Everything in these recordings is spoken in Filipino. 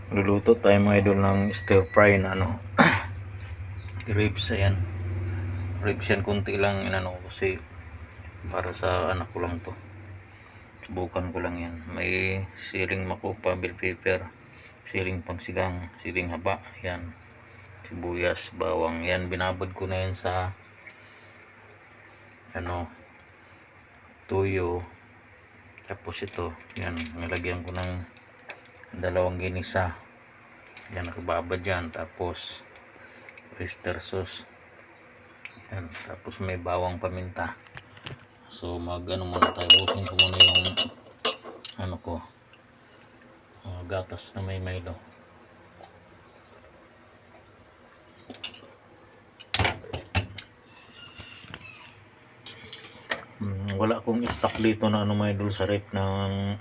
Luluto tayo mga idol ng stir fry na ribs. Ayan, ribs yan, kunti lang inano ko kasi para sa anak ko lang to, subukan ko lang yan. May siling makupa, bell pepper, siling pangsigang, siling haba, yan, sibuyas, bawang, yan binabad ko na yan sa tuyo. Tapos ito, yan, nilagyan ko ng dalawang ginisa, yan, nakababad dyan. Tapos oyster sauce, yan, tapos may bawang paminta. So muna tayo, busin ko muna yung gatas na may Milo. Wala akong stock dito na mga idol sa rep ng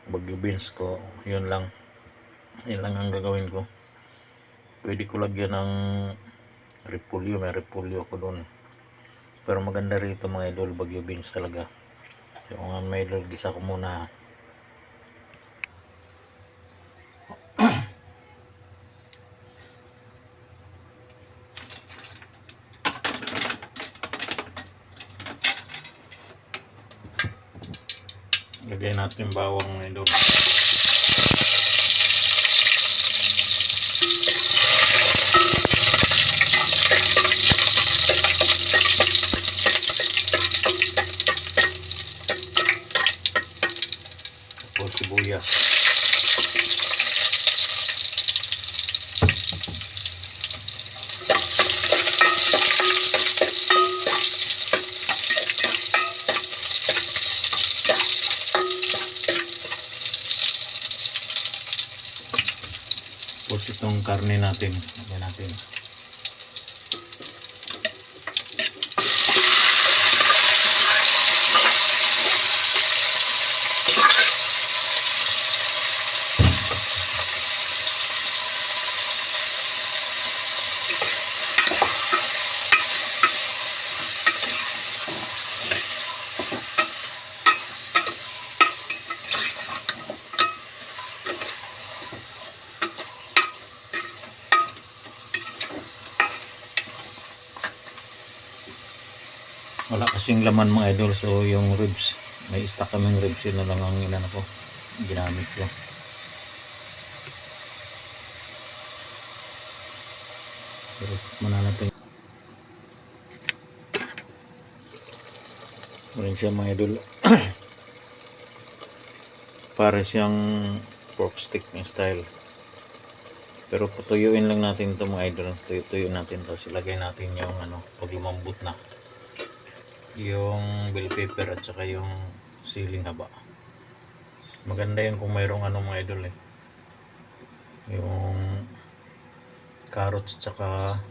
Baguio beans ko. Yun lang ang gagawin ko. Pwede ko lagyan ng repolyo, may repolyo ko doon. Pero maganda rito mga idol, Baguio beans talaga. So kung may idol, gisa ko muna. Lagay natin bawang mga idol. Tapos sibuyas. Tapos itong karne natin, lagyan natin. Wala kasing laman mga idol, so yung ribs, may stock kaming ribs, yun na lang ang ginamit ko. Pero stock muna natin. Rin siya mga idol. Para siyang pork stick ng style. Pero patuyuin lang natin ito mga idol. Tuyo natin, tapos ilagay natin yung pag lumambot na yung bell pepper at saka yung siling haba. Maganda yun kung mayroong mga idol yung carrots at saka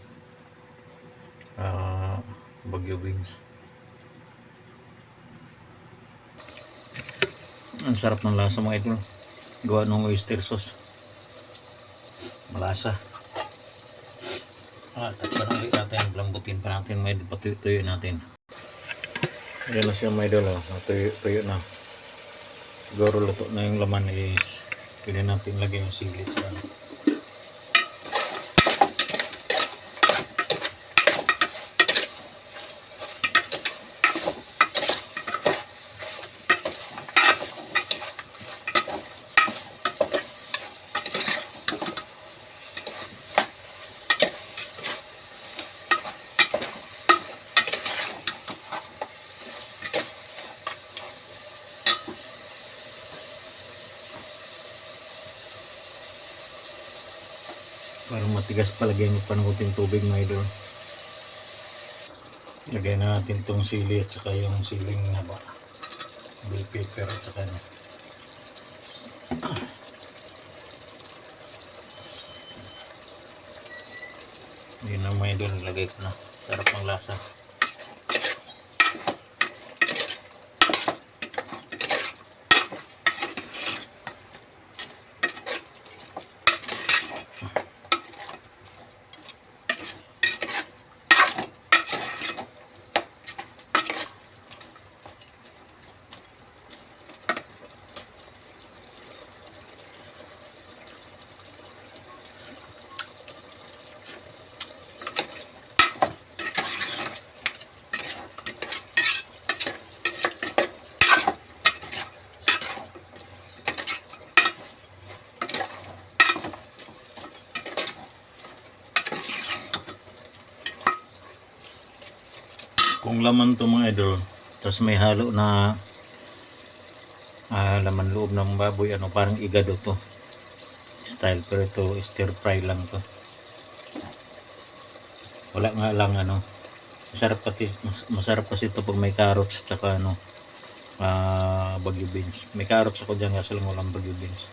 Baguio beans. Ang sarap ng lasa mga idol, gawa ng oyster sauce, malasa. Takpan ulit natin, lambutin pa natin, may patuyo natin. Ayan na siya mga idol, tuyo na. Siguro luto na yung laman, is pwede natin lagyan yung sili sa parang matigas, palagyan nyo pa ng kunting tubig mga idol. Lagyan na natin itong sili at saka yung siling haba, bell pepper at saka yun na mga idol, lagay ko na. Sarap ng lasa. Bagong laman to mga idol. Tapos may halo na laman loob ng baboy. Ano, parang igado to. Style. Pero ito, stir fry lang to. Wala nga lang ano. Masarap kasi ito pag may carrots tsaka ano, bagyo beans. May carrots ako dyan kasi lang walang bagyo beans.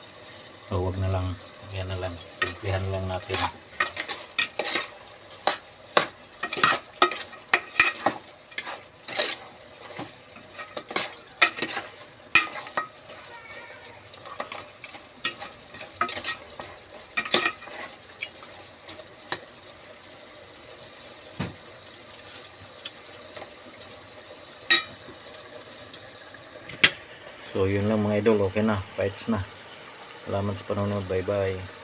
So wag na lang. Yan na lang. Simplihan lang natin. So yun lang mga idol, okay na, fights na. Salamat sa panonood, bye bye.